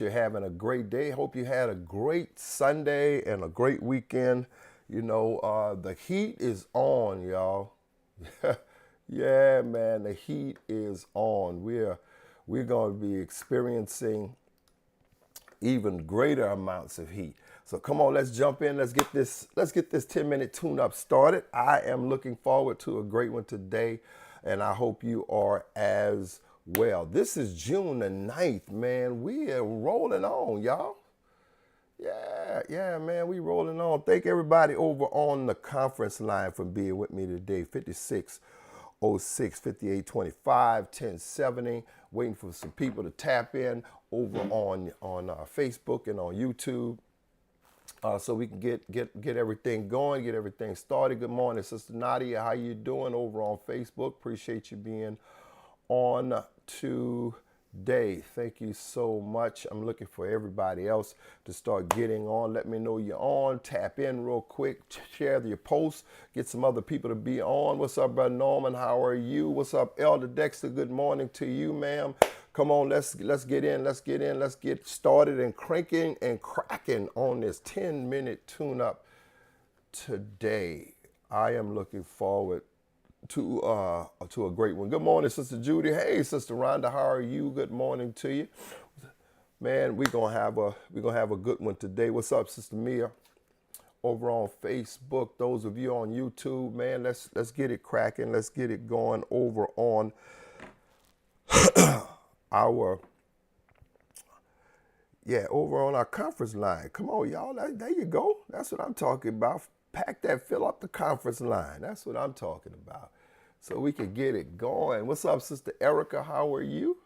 You're having a great day. Hope you had a great Sunday and a great weekend. The heat is on, y'all. Yeah, man, the heat is on. We're going to be experiencing even greater amounts of heat. So come on, let's jump in. Let's get this 10-minute tune-up started. I am looking forward to a great one today, and I hope you are as well. This is June the 9th, man. We are rolling on, y'all. Yeah, man, we rolling on. Thank everybody over on the conference line for being with me today. 5606 5825 1070. Waiting for some people to tap in over on Facebook and on YouTube. So we can get everything going, get everything started. Good morning, Sister Nadia. How you doing over on Facebook? Appreciate you being on today. Thank you so much. I'm looking for everybody else to start getting on. Let me know you're on. Tap in real quick. Share your posts. Get some other people to be on. What's up, Brother Norman? How are you? What's up, Elder Dexter? Good morning to you, ma'am. Come on, let's get in. Let's get started and cranking and cracking on this 10-minute tune-up today. I am looking forward to a great one. Good morning, Sister Judy. Hey, Sister Rhonda, how are you? Good morning to you. Man, we're gonna have a good one today. What's up, Sister Mia? Over on Facebook, those of you on YouTube, man, let's get it cracking. Let's get it going over on over on our conference line. Come on, y'all. There you go. That's what I'm talking about. Pack that, fill up the conference line. That's what I'm talking about. So we can get it going. What's up, Sister Erica? How are you?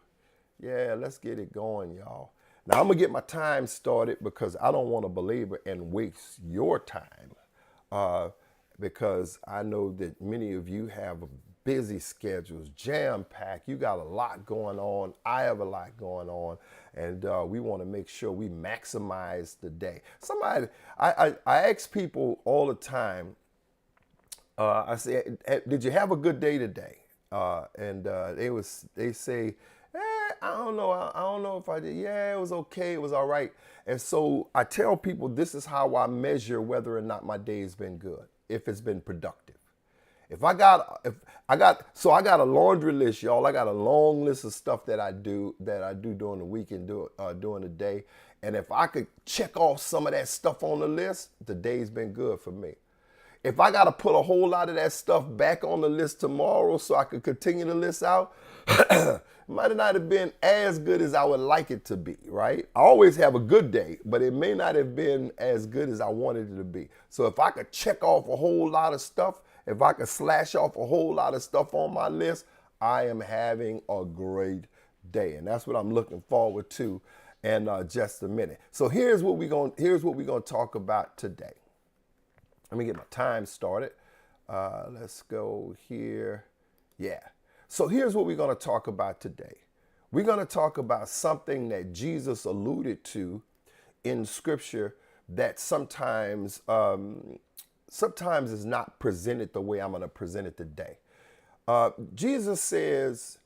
Yeah, let's get it going, y'all. Now, I'm going to get my time started because I don't want to belabor and waste your time. Because I know that many of you have busy schedules, jam-packed. You got a lot going on. I have a lot going on. And we want to make sure we maximize the day. I ask people all the time, I say, did you have a good day today? They say, I don't know. I don't know if I did. Yeah, it was okay. It was all right. And so I tell people this is how I measure whether or not my day has been good, if it's been productive. I got a laundry list, y'all. I got a long list of stuff that I do during the week and during the day. And if I could check off some of that stuff on the list, the day's been good for me. If I got to put a whole lot of that stuff back on the list tomorrow so I could continue the list out, it might not have been as good as I would like it to be, right? I always have a good day, but it may not have been as good as I wanted it to be. So if I could check off a whole lot of stuff, if I could slash off a whole lot of stuff on my list, I am having a great day. And that's what I'm looking forward to in just a minute. So here's what we're gonna talk about today. Let me get my time started. Let's go here. Yeah. So here's what we're going to talk about today. We're going to talk about something that Jesus alluded to in Scripture that sometimes is not presented the way I'm going to present it today. Jesus says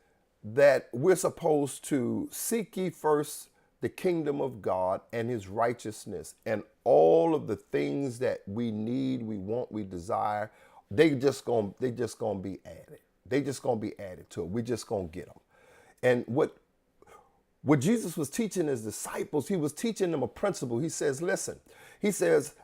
that we're supposed to seek ye first the kingdom of God and his righteousness, and all of the things that we need, we want, we desire, they just gonna be added. They just gonna be added to it. We just gonna get them. And what Jesus was teaching his disciples, he was teaching them a principle. He says, listen, he says,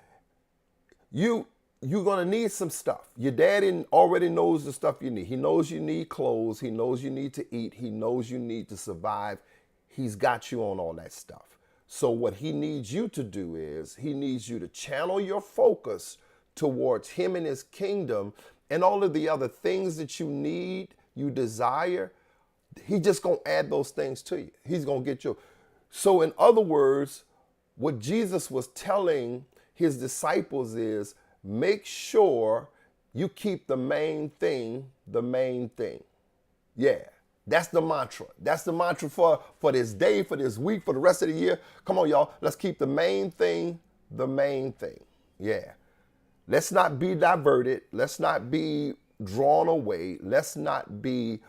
you're going to need some stuff. Your daddy already knows the stuff you need. He knows you need clothes. He knows you need to eat. He knows you need to survive. He's got you on all that stuff. So what he needs you to do is he needs you to channel your focus towards him and his kingdom, and all of the other things that you need, you desire. He just going to add those things to you. He's going to get you. So in other words, what Jesus was telling his disciples is, make sure you keep the main thing the main thing. Yeah, that's the mantra. That's the mantra for this day, for this week, for the rest of the year. Come on, y'all. Let's keep the main thing the main thing. Yeah. Let's not be diverted. Let's not be drawn away. Let's not be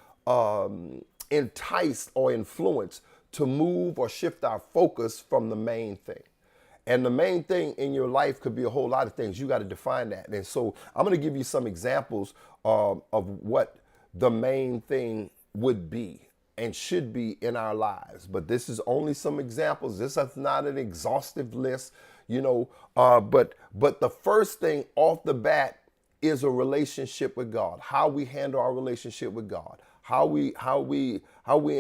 enticed or influenced to move or shift our focus from the main thing. And the main thing in your life could be a whole lot of things. You got to define that. And so I'm going to give you some examples of what the main thing would be and should be in our lives. But this is only some examples. This is not an exhaustive list, but the first thing off the bat is a relationship with God. How we handle our relationship with God. How we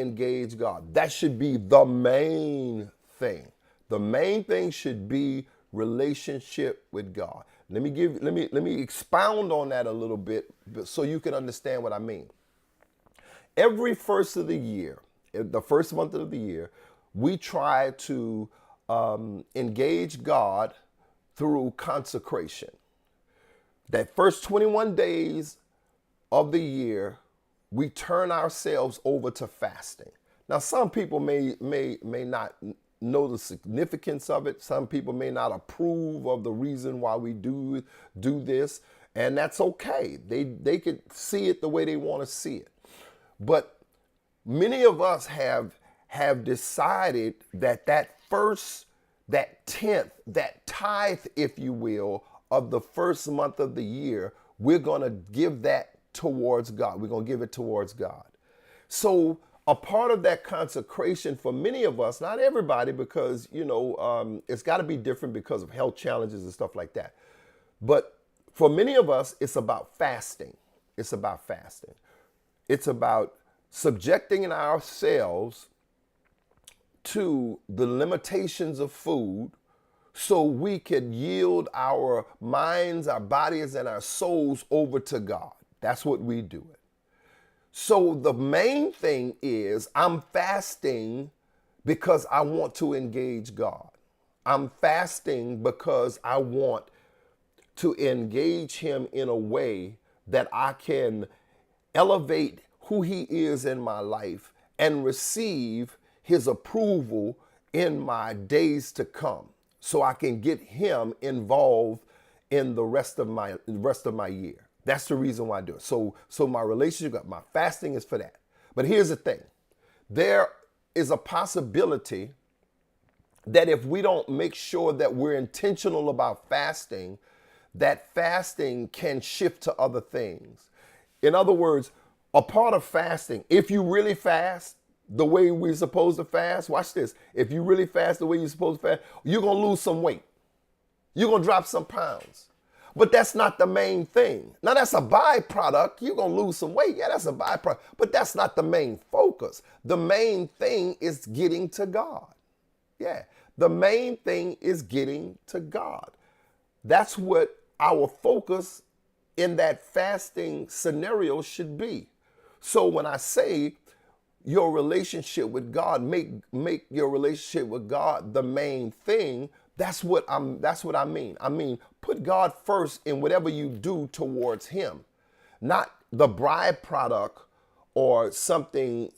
engage God. That should be the main thing. The main thing should be relationship with God. Let me expound on that a little bit so you can understand what I mean. Every first of the year, the first month of the year, we try to engage God through consecration. That first 21 days of the year, we turn ourselves over to fasting. Now, some people may not know the significance of it. Some people may not approve of the reason why we do this, and that's okay. They could see it the way they want to see it. But many of us have decided that that 10th, that tithe, if you will, of the first month of the year, we're going to give that towards God. We're going to give it towards God. So a part of that consecration for many of us, not everybody, because, it's got to be different because of health challenges and stuff like that. But for many of us, it's about fasting. It's about fasting. It's about subjecting ourselves to the limitations of food so we can yield our minds, our bodies, and our souls over to God. That's what we do it. So the main thing is I'm fasting because I want to engage God. I'm fasting because I want to engage him in a way that I can elevate who he is in my life and receive his approval in my days to come, so I can get him involved in the rest of my year. That's the reason why I do it. So my relationship, my fasting is for that. But here's the thing. There is a possibility that if we don't make sure that we're intentional about fasting, that fasting can shift to other things. In other words, a part of fasting, if you really fast the way we're supposed to fast, watch this. If you really fast the way you're supposed to fast, you're going to lose some weight. You're going to drop some pounds. But that's not the main thing. Now, that's a byproduct. You're going to lose some weight. Yeah, that's a byproduct. But that's not the main focus. The main thing is getting to God. Yeah, the main thing is getting to God. That's what our focus in that fasting scenario should be. So when I say your relationship with God, make your relationship with God the main thing, that's what I mean. I mean, put God first in whatever you do towards him, not the byproduct or something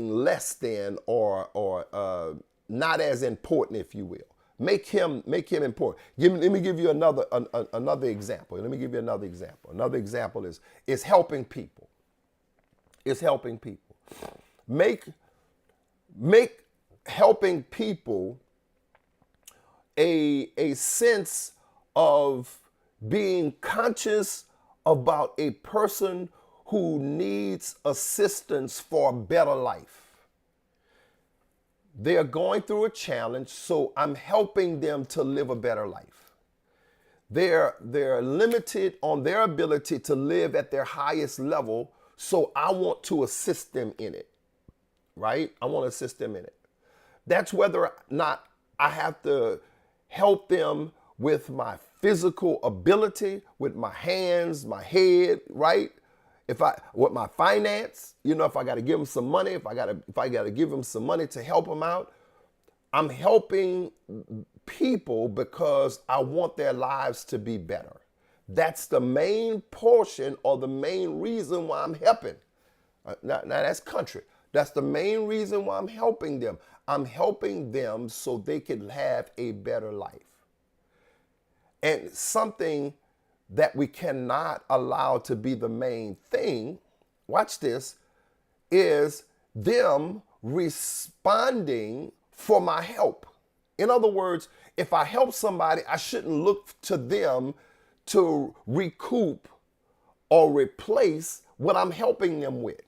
less than or not as important, if you will. Make him important. Let me give you another example. Let me give you another example. Another example is helping people. It's helping people. Make helping people a sense of being conscious about a person who needs assistance for a better life. They're going through a challenge, so I'm helping them to live a better life. They're limited on their ability to live at their highest level, so I want to assist them in it, right? I want to assist them in it. That's whether or not I have to help them with my physical ability, with my hands, my head, right? With my finance, if I got to give them some money, if I got to give them some money to help them out, I'm helping people because I want their lives to be better. That's the main portion or the main reason why I'm helping. Now that's country. That's the main reason why I'm helping them. I'm helping them so they can have a better life. And something that we cannot allow to be the main thing, watch this, is them responding for my help. In other words, if I help somebody, I shouldn't look to them to recoup or replace what I'm helping them with.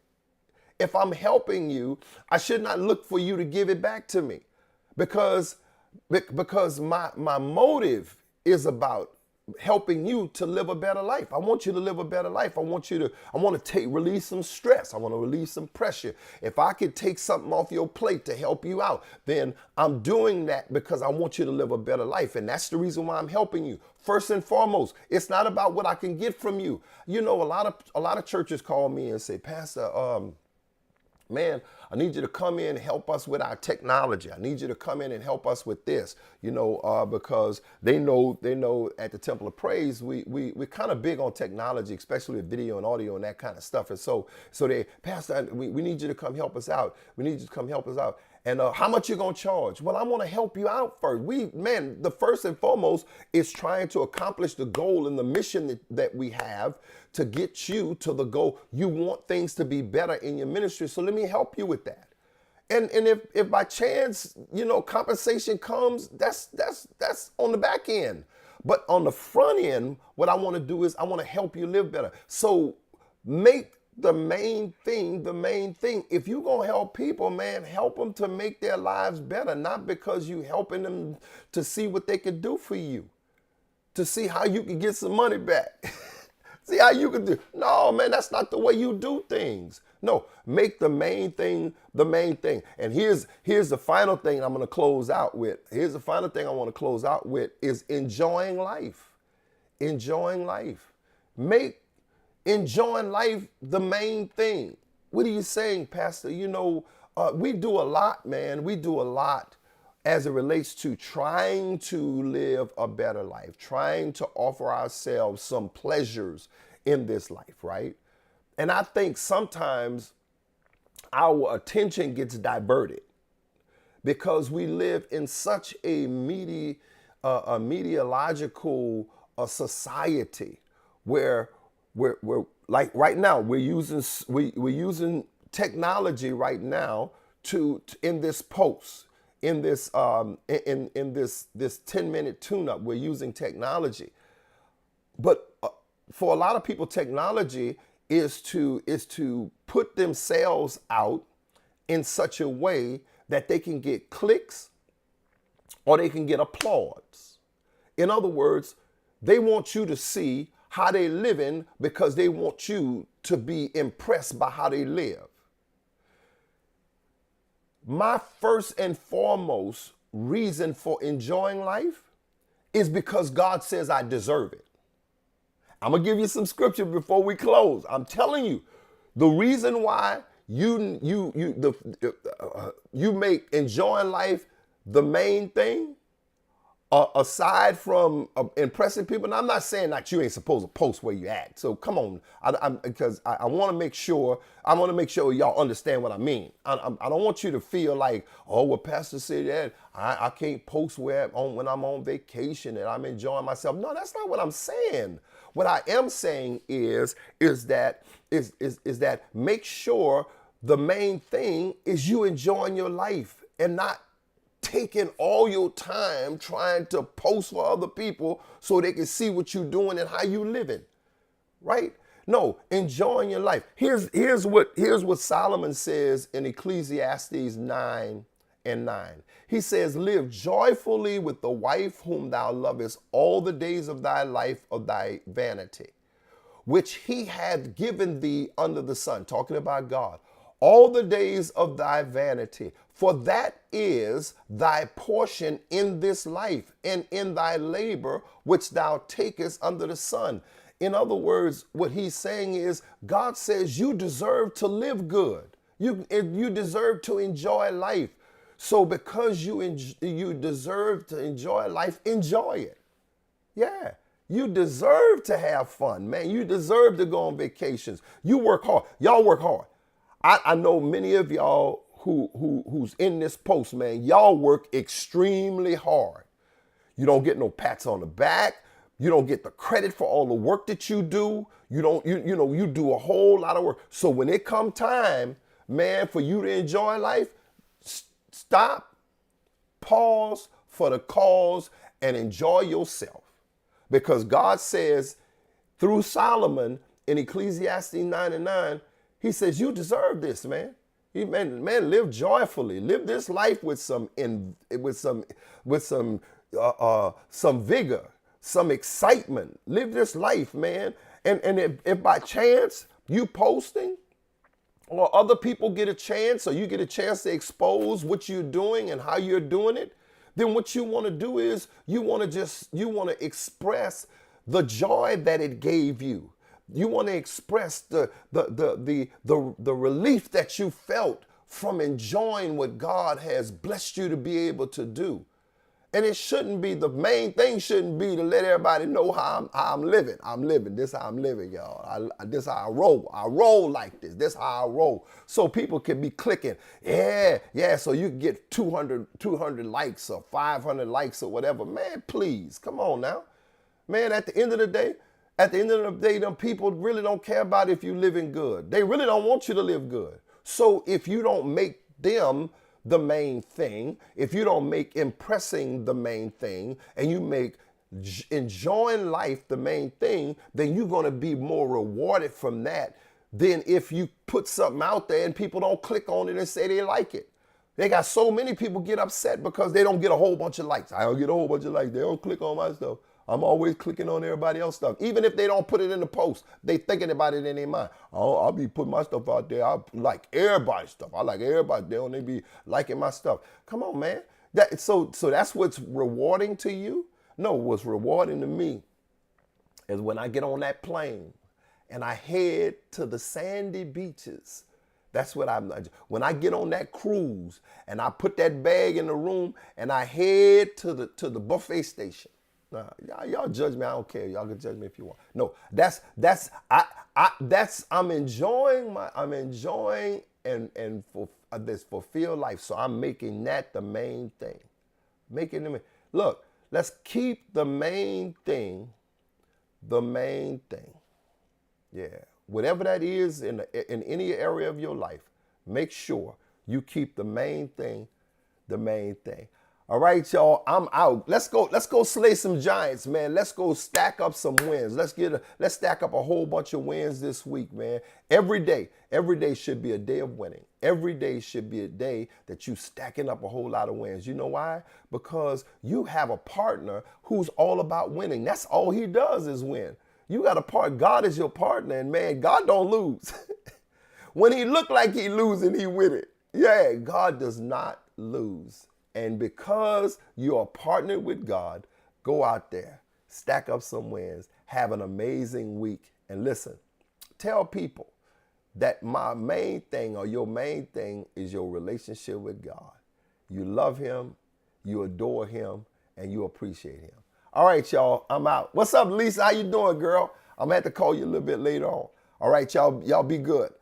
If I'm helping you, I should not look for you to give it back to me, because my motive is about helping you to live a better life. I want you to live a better life. I want to release some stress. I want to release some pressure. If I could take something off your plate to help you out, then I'm doing that because I want you to live a better life. And that's the reason why I'm helping you. First and foremost, it's not about what I can get from you. You know, a lot of churches call me and say, Pastor, man, I need you to come in and help us with our technology. I need you to come in and help us with this, because they know at the Temple of Praise, we're kind of big on technology, especially with video and audio and that kind of stuff. And so Pastor, we need you to come help us out. We need you to come help us out. And how much you gonna charge? Well, I want to help you out first. The first and foremost is trying to accomplish the goal and the mission that we have to get you to the goal. You want things to be better in your ministry, so let me help you with that. And if by chance, compensation comes, that's on the back end. But on the front end, what I want to do is I want to help you live better. So make the main thing. If you're going to help people, man, help them to make their lives better, not because you helping them to see what they can do for you, to see how you can get some money back. See how you can do. No, man, that's not the way you do things. No, make the main thing the main thing. And here's the final thing I'm going to close out with. Here's the final thing I want to close out with is enjoying life. Enjoying life. Make enjoying life the main thing. What are you saying, Pastor? We do a lot, man. We do a lot as it relates to trying to live a better life, trying to offer ourselves some pleasures in this life, right? And I think sometimes our attention gets diverted because we live in such a meteorological society where we're like right now we're using technology right now to in this post in this 10-minute tune-up. We're using technology, but for a lot of people, technology is to put themselves out in such a way that they can get clicks or they can get applause. In other words, they want you to see how they living because they want you to be impressed by how they live. My first and foremost reason for enjoying life is because God says I deserve it. I'm going to give you some scripture before we close. I'm telling you, the reason why you make enjoying life the main thing, aside from impressing people. And I'm not saying that you ain't supposed to post where you at. So come on, because I want to make sure y'all understand what I mean. I don't want you to feel like, oh, well, Pastor said that I can't post when I'm on vacation and I'm enjoying myself. No, that's not what I'm saying. What I am saying is that make sure the main thing is you enjoying your life and not taking all your time trying to post for other people so they can see what you're doing and how you living, right? No, enjoying your life. Here's what Solomon says in Ecclesiastes 9:9. He says, live joyfully with the wife whom thou lovest all the days of thy life of thy vanity, which he hath given thee under the sun, talking about God, all the days of thy vanity. For that is thy portion in this life and in thy labor, which thou takest under the sun. In other words, what he's saying is God says you deserve to live good. You deserve to enjoy life. So because you deserve to enjoy life, enjoy it. Yeah. You deserve to have fun, man. You deserve to go on vacations. You work hard. Y'all work hard. I know many of y'all who's in this post, man. Y'all work extremely hard. You don't get no pats on the back. You don't get the credit for all the work that you do. You do a whole lot of work. So when it come time, man, for you to enjoy life, Stop, pause for the cause, and enjoy yourself. Because God says through Solomon in Ecclesiastes 9:9, he says, you deserve this, man. Man, live joyfully. Live this life with some some vigor, some excitement. Live this life, man. And if by chance you posting, or other people get a chance, or you get a chance to expose what you're doing and how you're doing it, then what you want to do is you want to express the joy that it gave you. You want to express the relief that you felt from enjoying what God has blessed you to be able to do. And it shouldn't be, the main thing shouldn't be to let everybody know how I'm living. I'm living. This how I'm living, y'all. This how I roll. I roll like this. This how I roll. So people can be clicking. Yeah. So you can get 200 likes or 500 likes or whatever. Man, please, come on now. Man, at the end of the day, them people really don't care about if you're living good. They really don't want you to live good. So if you don't make them the main thing, if you don't make impressing the main thing, and you make enjoying life the main thing, then you're going to be more rewarded from that than if you put something out there and people don't click on it and say they like it. They got so many people get upset because they don't get a whole bunch of likes. I don't get a whole bunch of likes. They don't click on my stuff. I'm always clicking on everybody else's stuff. Even if they don't put it in the post, they thinking about it in their mind. I'll be putting my stuff out there. I like everybody's stuff. I like everybody. They be liking my stuff. Come on, man. So that's what's rewarding to you? No, what's rewarding to me is when I get on that plane and I head to the sandy beaches. That's what when I get on that cruise and I put that bag in the room and I head to the buffet station. Nah, y'all judge me. I don't care. Y'all can judge me if you want. No, I'm enjoying and for this fulfilled life. So I'm making that the main thing. Look, let's keep the main thing the main thing. Yeah, whatever that is in any area of your life, make sure you keep the main thing the main thing. All right, y'all, I'm out. Let's go slay some giants, man. Let's go stack up some wins. Let's stack up a whole bunch of wins this week, man. Every day should be a day of winning. Every day should be a day that you stacking up a whole lot of wins. You know why? Because you have a partner who's all about winning. That's all he does is win. You got a partner. God is your partner, and man, God don't lose. When he look like he losing, he win it. Yeah, God does not lose. And because you are partnered with God, go out there, stack up some wins, have an amazing week. And listen, tell people that my main thing or your main thing is your relationship with God. You love him, you adore him, and you appreciate him. All right, y'all, I'm out. What's up, Lisa? How you doing, girl? I'm going to have to call you a little bit later on. All right, y'all be good.